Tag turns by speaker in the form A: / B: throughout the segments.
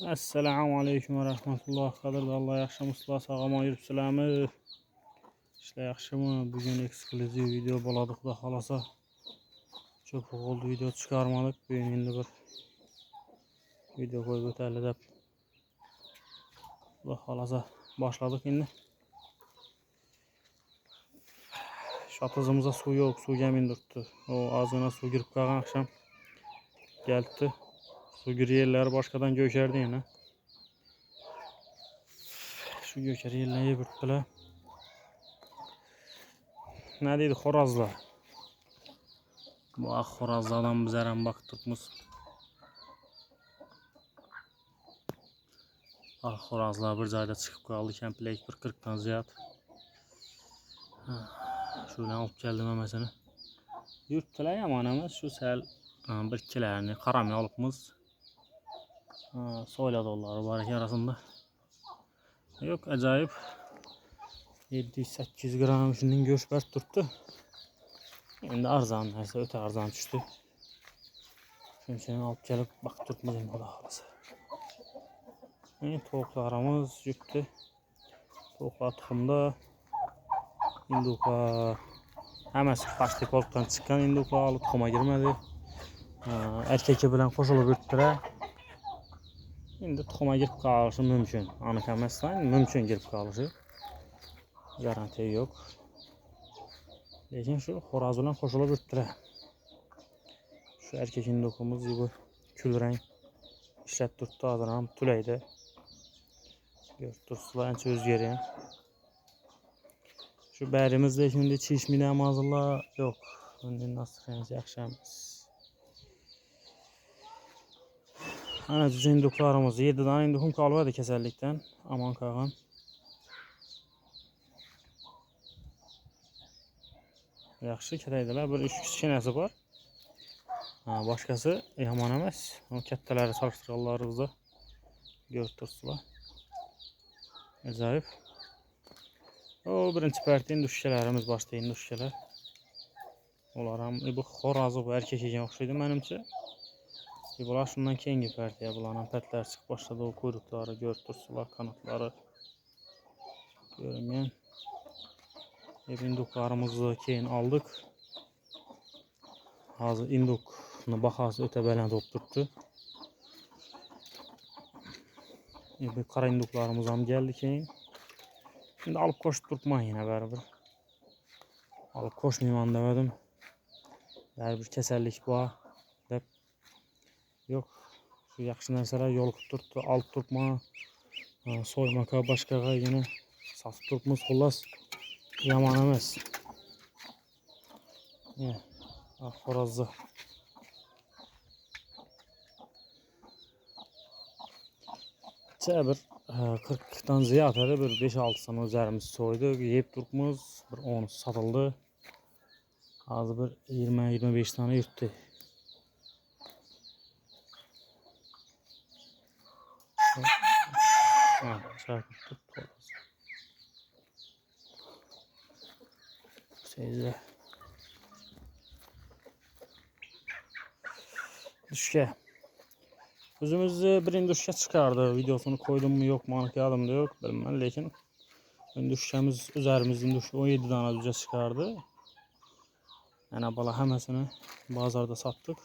A: Assalamu alaikum ve rahmetullah. Qadrli Allah yaxşımısınızlar, sağama yuribsizlarmi? İşte yaxşımı? Bugün ekskluziv video boladık da xalasa. Çok oldu video çıkarmadık. Bugün indi bir video koyup ötəli dep. Da xalasa başladık indi. Şatızımıza su yok, su gemindirdi. O ağzına su girip kalkan akşam geldi. Su gir yerleri başkadan göçerdi yine. Şu göçer yerleri yürüttüler. Ne dedi xorazlar? Bu xorazlardan biz eren baktıkmız. Xorazlar bir zayda çıkıp kaldı. Kempleyik bir 40'tan ziyad. Şöyle alıp geldim mesela. Yürüttüler yaman ama şu sel bir kilerini karamı alıpmız. Soyladı onları baraki arasında. Yok acayip 700-800 gram şunun göçbert tuttu. Şimdi arzan neyse öte arzan düştü. Şimdi alıp gelip bak tutmadım o da halası. Tavuklarımız yüktü. Tavuklar tuxumda. İnduka hemen başlık oluktan çıkan induka alıp tuxuma girmedi. Erkeki bilen koşulup yürüttüre. Şimdi tuxuma girip kalışı mümkün. Anık emesleyin mümkün girip kalışı. Garanti yok. Lekin şu xoraz bilen koşulup yürüttüre. Şu erkek indukumuz bu kül renk işlet tuttu adıram tüleydi. Gördürsüler en özgeri. Şu bərimizde şimdi çişmine mazıla yok. Şimdi nasıl yaxşamız. Ana düz induklarımız 7 tane indukum kalmadı keserlikten. Aman kağan. Yaxşı kedeydiler. Bir 3 kiçkinəsi var. Başkası yaman emas. O kattaları salıştırırlarımızda gördürsülər. Acayip. O birinci pərtin düşkələrimiz başlayın düşkələr. Olaram bu xorazı bu erkek ekan oxşuydu mənimcə. Bunlar şundan keyingi pərtiyə bulanan pətlər çıxıb başladı. O kuyrukları gördürsülər, kanatları görünən. İnduklarımızı keyin aldık. Hazır indukunu baxası ötə bələnd olub durdu. Qara induklarımız ham geldi keyin. Şimdi alıp koşup durmayın yine beraber. Alıp koşmayayım demedim. Bir keserlik var. Dep. Yok. Şu yaxşı nərsələr yolup durdu. Alıp durma. Soymaka başqağa yine satıb durmaz. Xullas yaman emas. Xorazlı. Bir 40'dan ziyad bir 5-6'sını üzerimiz soydu. Yiyip durmaz. Bir 10 satıldı. Az bir 20-25 tane yürüttü. Düşke. Özümüzü birinci düşke çıkardı. Videosunu koydum mu yok mu anlayalım da yok. Bilmem lakin düşkemiz üzerimizin düşke 17 tane düzce çıkardı. Yani bala hemesini bazarda sattık.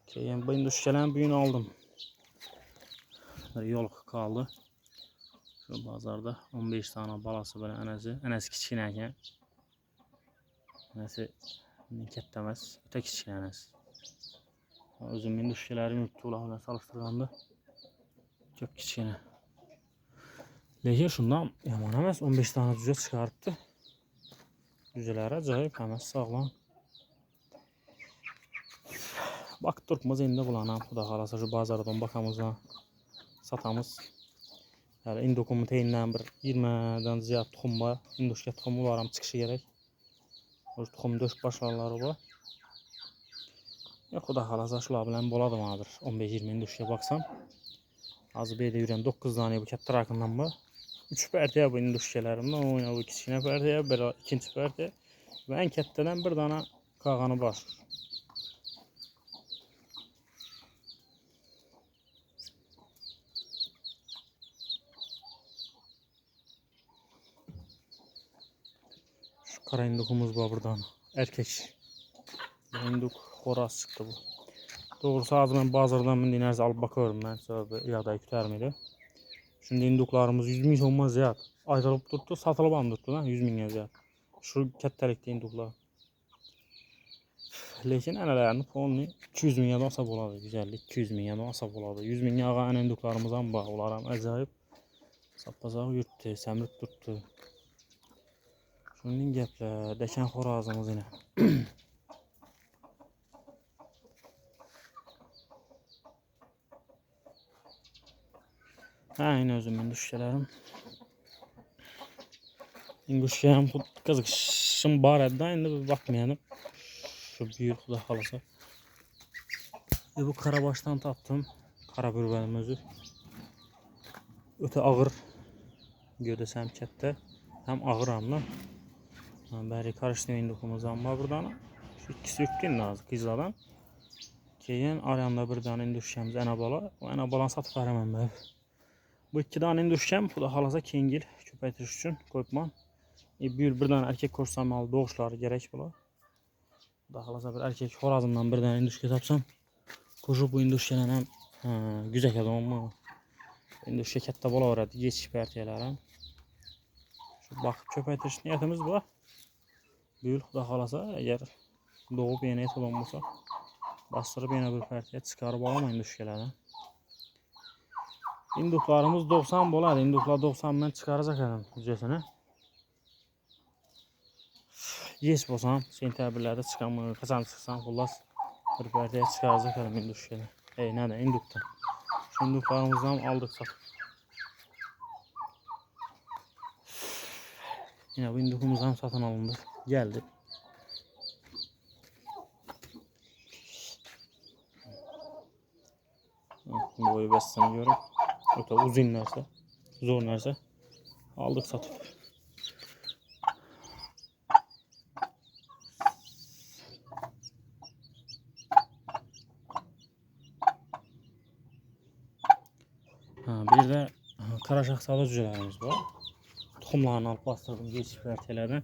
A: Keyin bu düşkelerin büyüğünü aldım. Bir yol kaldı. Şu bazarda 15 tane balası böyle enesi kiçkinəken. Enesi kettemez. Öte kiçkin enesi. Özümün düşkelerim yurttu ulağına salıştırganda. Çok kiçkine. Lekin şundan yaman emas 15 tane düzce çıkarttı. Düzceler acayip emas sağlam. Bak durmaz indi bulana. Bu da halasa şu bazardan bakamızda satamız. Yani indukumu teyindən bir 20'den ziyad tuxum var. İnduşka tuxumu varam çıxışı gerek. O tuxum döş başlarları var. Yok o da halasa şula bilen boladım abi. 15-20 induşka baksam. Az beyde yürüyen 9 tane bu katta rakından var. 3 pərtiyə bu induşkələrimdən oyna bu kiçkinə pərtiyə, bir ikinci pərtiyə və en kattadan bir tane qağanı var. kara indukumuz var buradan. Erkek. Induk horaz çıktı bu. Doğrusu az ben bazardan ben dinerse alıp bakıyorum ben. Sonra ya da küter miydi? Şimdi induklarımız 100 bin olmaz ya. Ayrılıp tuttu, satılıp am tuttu lan 100 bin yazıyor. Şu kettelikte induklar. Lekin ənələrini fonunu 200 min yadan asab oladı. Güzellik 200 min yadan asab oladı. 100 min yağa ən induklarımızdan bağ. Onların acayip sapazaq yürüttü, səmrib tuttu. Şunun gəplər, dəkən xorazımız yine. Ha yine özümün düşkələrim. İnguşkəyəm qızıqşım var eddə, indi bir bakmayalım. Şu büyük xuda xalasa. Bu karabaşdan tapdım. Kara bürbənim özü. Öte ağır gödəsəm kətdə. Həm ağıramla. Bəri karışdı indukumuzdan var buradan. Şu ikisi yüklüyün lazım kızladan. Keyin arayanda bir tane induşkəmiz ənabala. O ənabalanı satıb verəməm mən. Bu iki tane induşkəm xuda xalasa kengil köpəytiriş üçün qoyubman. Bir tane erkek korsamalı doğuşları gerek bula. Xuda xalasa bir erkek xorazımdan bir tane induşkə tapsam. Koşup bu induşkələ həm güzel adamım. İnduşkə kətdə bola öyrədi. Geçiş pərtiyələrəm. Şu bakıb köpəytiriş niyetimiz bu. Büyül xuda xalasa eğer doğup yeni et olunmasa bastırıp yine bir pərtiyə çıxarıb alamayın induşkələrə. İnduklarımız 90 bolar. İnduklar 90 ben çıkaracak adam ücretini. Yes bolsam sentabirlərdə çıxamır. Kaçan çıxsam xullas bir pərtiyə çıxaracaq adam induşkələ. Nədə indukdan. Şu induklarımızdan aldık satıb. Yine bu indukumuzdan satın alındı. Geldi. Boyu besini görüp öte uzun nerse, zor nerse aldık satıp. Bir de karaşaksalı cücelerimiz var. Toxumlarını alıp bastırdım geçiş pərtilərdən.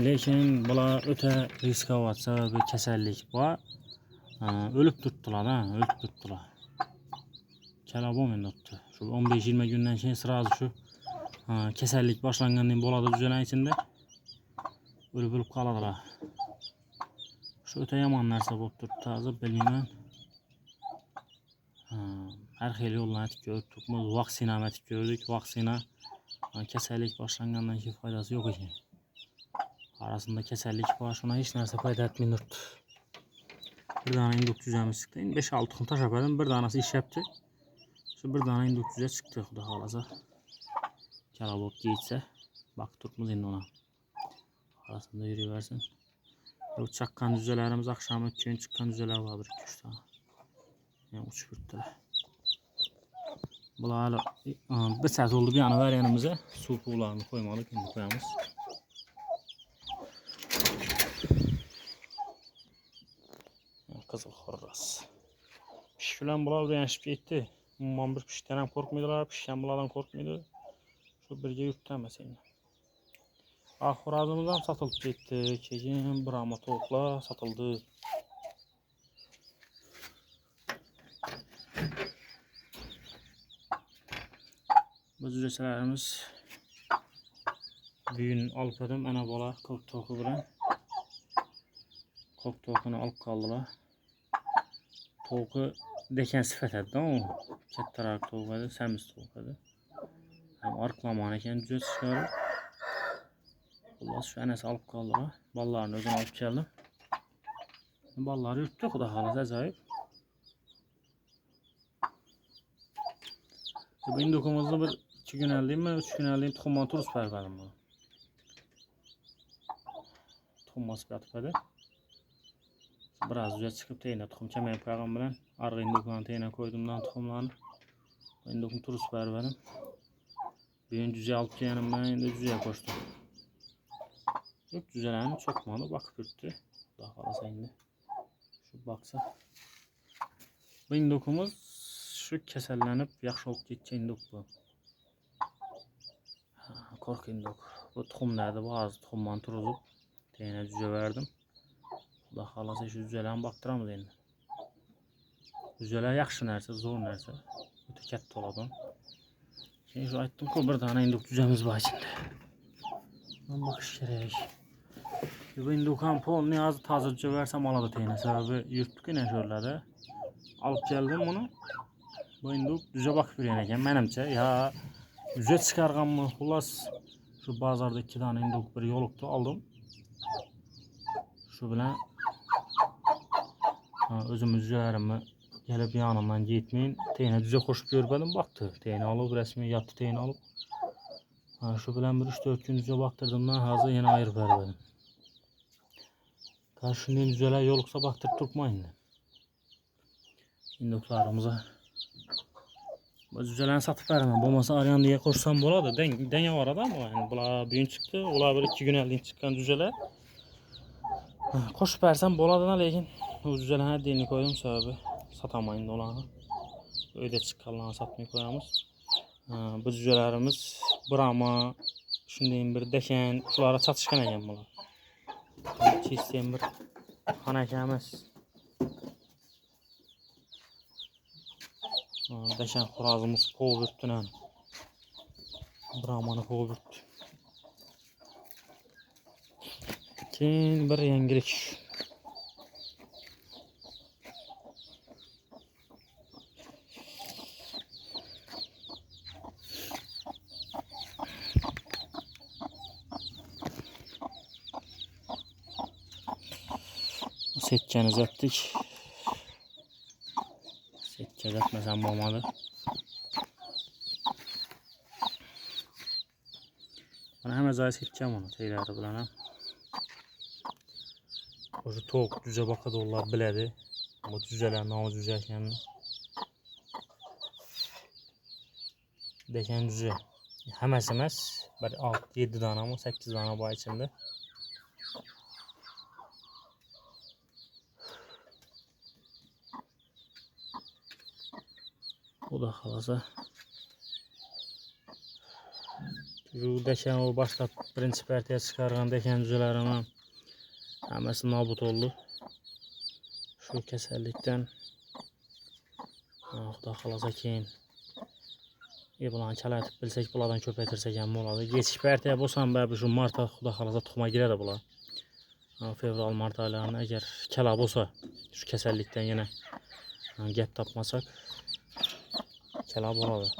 A: Lekin bula öte risk avatsa bir kesellik var. Ölüp tuttular ha, ölüp tuttular. Kelabom endi tuttu. Şu 15-20 gündən keyin sırası şu kesellik başlanğandan boladı düzenen içinde ölüp kaladılar. Şu öte yaman narsa bolup turuptu azı bilmeyim. Her xeyli yoldan etik gördük. Vaksina etik gördük. Vaksina kesellik başlanğandan ki faydası yok ki. Arasında kesellik var. Şuna hiç narsa fayda etmiyor. Bir tane induk düzemiz çıktı. 5-6 kum taş yapardım. Bir tanesi iş yaptı. Şu bir tane induk düze çıktı. Xuda xalasa. Kelabok giyitse. Bak tutmuz indi ona. Arasında yürüyüversin. Bu çakkan düzelerimiz akşamı gün çıkan düzeler vardır 2-3 tane. Yani uçup yürüttüler. Bunlar bir saat oldu bir yana ver yanımıza. Su pullarını koymalık. Şimdi koyamız. Kızıl xoraz. Pişkilen bunlar beğenişip gitti. Umman bir pişkiden korkmuyorlar. Pişken bunlardan korkmuyordu. Şu birge yürüttü mesela. Xorazımızdan satılıp gitti. Keyin Brahma tavuklar satıldı. Bu cücelerimiz büyüğünü alıp edim. Anabalar kok toku bilen. Kok tokunu alıp kaldılar. Toku deken sifət eddi o. Kettaraq toku eddi, səmiz toku eddi. Hem arıqlamanı eken cüce çıxarır. Bunlar şu enesi alıp kaldılar. Ballarını özüm alıp geldim. Balları yuttu xuda xalasa acayip. Bu indukumuzda bir 2 gün əliyim mi, 3 gün əliyim tuxumdan turus pərbədim bunu. Tuxumması qatıb edir. Biraz düzə çıxıb teyinə tuxum kəməyi payğam bilən. Arı induklarını teyinə koydumdan tuxumlarını. Indukum turus pərbədim. Büyün cüce alıp geldim ben, indi cüceye koştum. Yok cücelerini çokmadı, bakıp yürüttü. Daha fazla indi. Şu baksa. Bu indukumuz şu kesellenip yaxşı olup geçecek induk bu. Korku induk. Bu toxumlardı, bazı toxumdan turuzub teyine cüce verdim. Xuda xalasa şu cücələrini baktıramız endi. Cücelər yaxşı nərsə, zor nərsə. Ötə katta oladan. Şimdi şu aytdım ki, bir tane induk cücemiz var içinde. Ben bakış gerek. Bu indukan polunu az taze cüce versem aladı teyine. Sebebi yurttuk yine şöyle de. Alıp geldim bunu. Bu induk cüce bakıp yürüyeneken benimce. Ya cüce çıkargan mı? Xulas şu bazarda 2 tane induk bir yoluktu aldım. Şu bilen özümüz cücelerimi gelip yanımdan gitmeyin. Teyine cüce koşup görmedim baktı. Teyine alıp resmi yattı teyine alıp. Şu bilen bir 3-4 gün cüce baktırdığımdan hazır yine ayırıp vermedim. Karşında cüceler yoluksa baktırıp durmayın. İnduklarımıza. Bu cücelerini satıp vermem. Bulmasa arayan diye koşsam buladı. Denge var adam mı? Yani bula büyün çıktı. Bula bir 2 gün elden çıkan cüceler. Koşup versem buladına lekin. O cücelerin her dilini koydum sebebi. Satamayın dolanı. Öyle çıkarlarını satmayı koyamız. Bu cücelerimiz Brahma, şimdi bir deken, şulara çatışkan eken bunlar. Çiğsteyen bir hanekemiz. Deken kurazımız kovurttunan. Brahmanı kovurttu. Keyin bir yangilik. Setkeniz ettik. Setkez etmesem olmadı. Bana hemen zayıf setkeceğim onu. Teylerde bulanam. O şu tavuk cüce bakadı onlar biledi. Bu cüceler ne cüce ekeni. Deken cüce. Hemes hemes. 6-7 tane ama 8 tane var içinde. O da kalasa. Şu deken o başta birinci partiye çıkargan deken cücelerine hemesi nabut oldu. Şu keserlikten Xuda kalasa keyin bulan çalaytıp bilsek buladan köpetirsek hem oladı. Geçiş partiye bolsam bəbi şu marta Xuda kalasa tuxuma girer de bula. Fevral mart aylarında eğer kela bolsa şu keserlikten yine gep tapmasak kela boladı.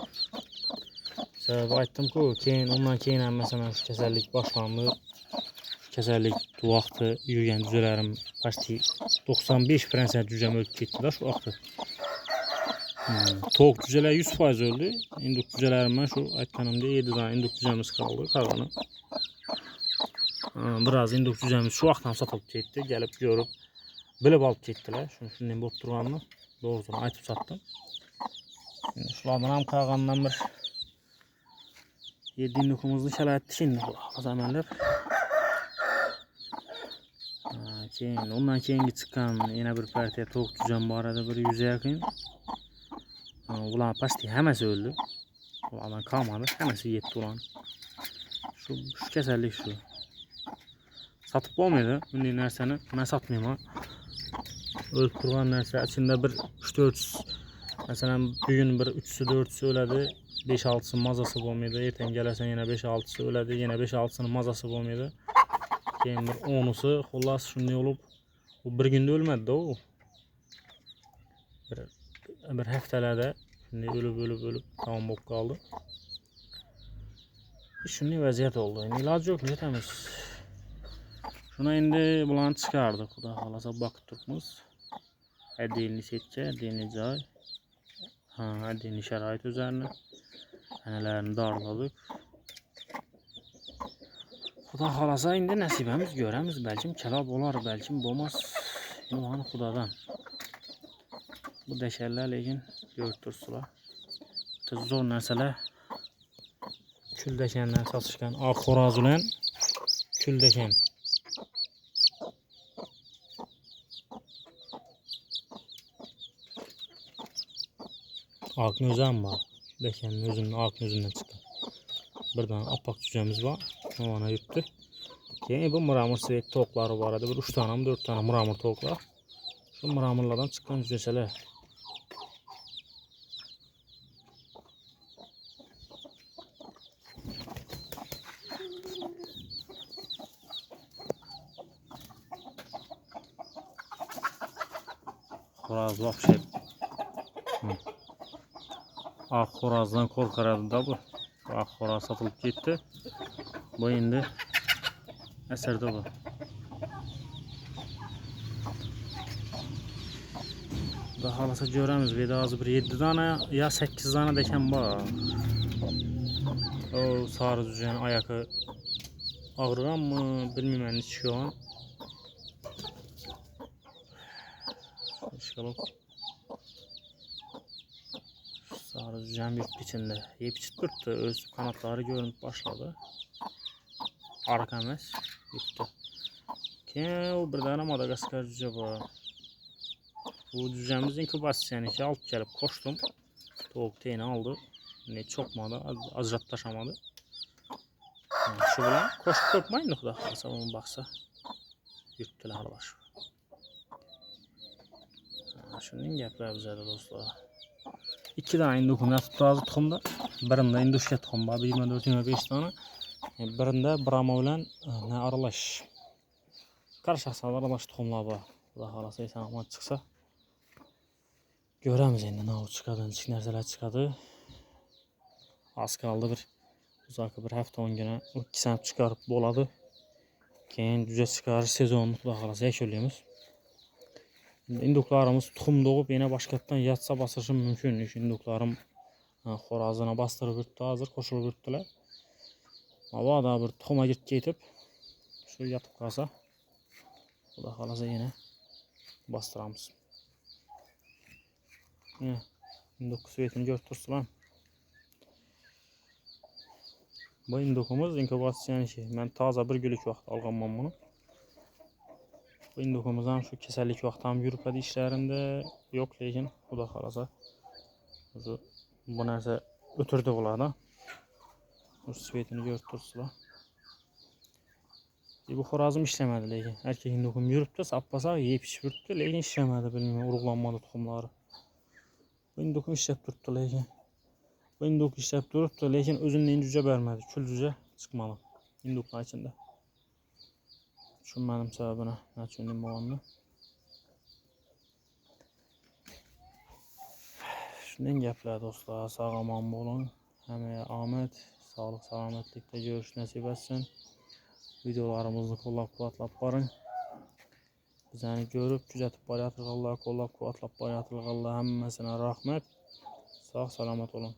A: Sebebi aytdım ki keyin ondan keyin mesela şu keserlik başlandı. Keserlik bu vaxtı yürüyen cücelerim başta 95% cücem ölüp gitti de şu vaxtı. Tavuk cüceler 100% öldü. İnduk cücelerimden şu aytkanımda 7 tane induk cücemiz kaldı. Kalanı. Biraz induk cücemiz şu vaxtdan satılıp gitti. Gelip görüp bilip alıp gittiler. Şundan bot durganını doğrusunu aytıp sattım. Şulardan ham kalgandan bir 7 indukumuzni shalaytdi şimdi qazamanlar. Keyin ondan keyingi chiqqan yana bir partiya tavuk cücem bor edi, bir 100 yaqin. Ular pastı hammasi o'ldi. Ulardan qolmadi, hammasi yetdi ulan. Şu kasallik şu. Satib bo'lmaydi bunday narsani. Men sotmayman. O'lib turgan narsa ichida bir 3-4 masalan bugun bir 3'sü 4'sü o'ladi, 5-6'sı mazası bo'lmaydi. Ertaga kelasan yana 5-6'sı o'ladi, yana 5-6'sının mazası bo'lmaydi. Keyin bir 10'usu xullas shunday bo'lib, u bir kunda o'lmadi-da u. Bir haftalarda shunday o'lib tamom bo'lib qoldi. Shunday vaziyat oldu. Endi iloji yo'q, netamiz. Shuni endi bularni chiqardik, xudo xolasa boqib turibmiz. Отдельный setga, отдельный joy. Отдельный sharoit üzerine. Analarini dorladik. Xudo xolasa endi nasibamiz göremiz. Belkim kala bo'lar, belkim bo'lmas. Ulan xudodan. Bu dasharlar lekin ko'rib turibsizlar. Zo'r narsalar. Küldakandan sotishgan oq xo'roz bilan küldakan. Oqni o'zi ham bor. Dakanning o'zining oqni o'zidan chiqqan. Birdan oppoq cücemiz var. Ona yuttu. Keyin bu mıramır svet tavukları var idi. Bir 3 tane mi 4 tane mıramır tavuklar. Şu mıramırlardan çıkan cüceseler. Xo'roz vahşi. Ak xo'rozdan qo'rqaradi da bu. Ak xo'roz satılıp ketdi. Bu endi asarda bu. Daha halasa göremiz. Bir daha bir 7 tane ya 8 tane deken var. O sarı cücenin ayakı ağrıgan mı bilmem şu an. İşgal sarı cücen bir içinde. Yep çıtırttı. Öz kanatları görünüp başladı. Arka emas. Yuttu. Keyin bir tane Madagaskar cüce var. Bu cücemiz inkubasiyaniki alıp gelip koştum. Tavuk teyini aldı. Ne çokmadı, azrat taşamadı. Yani şu bilan koşup korkmayın da kalsa onun baksa. Yuttular baş. Şunun gaplar bizada dostlar. 2 tane indukum yatıp hazır tuxumda. Birinde induşka tuxum var 24-25 tane. Birinde Brahma bilan ne aralash. Qarashaqsan aralash tuxumlar var. Xudo xolasa esan omon chiqsa. Göremiz endi ne çıkadı, nechik narsalar chiqadi. Az kaldı bir uzakı bir hafta 10 güne 2 saat çıkarıp boladı. Keyin cüce çıkarır sezonunu Xudo xolasa yaşayamiz. İnduklarımız tuxum doğup yine başkatdan yatsa basırışım mümkün. İnduklarım xo'rozini bastırıp yurtdi, hazır qo'shilib yurtdilar. Avada bir tuxuma girib ketib, shu yotib qolsa, Xudo xolasa yine bastıramiz. Induk svetini ko'rib turibsizlar. Bu indukumuz inkubasiyaniki. Men toza bir kunlik vaqt olganman buni. Bu indukumuz ham shu kasallik vaqti ham yuribdi ishlarida yo'q, lekin Xudo xolasa bu narsa o'tirdi bularda. Shu svetini ko'rib turibsizlar. Bu xo'rozim ishlamadi lekin. Erkak indukum yuribdi, sappasak yeb ichib yuribdi, lekin ishlamadi, bilmayman, urug'lanmadi tuxumlari. Bu indukum ishlab turibdi lekin. Bu induk ishlab turibdi, lekin o'zining cüce bermedi. Kul cüce chiqmadi induklar ichida. Tushunmadim sababini, nechun bo'lganini. Shunday gaplar do'stlar, sog' omon bo'ling. Hammaga omad, sog'lik, salomatlikda ko'rish nasib etsin. Videolarimizni qo'llab-quvvatlab boring. Bizani ko'rib, kuzatib borayotganlar, qo'llab-quvvatlab borayotganlar hammasine rahmat. Sog' salomat bo'ling.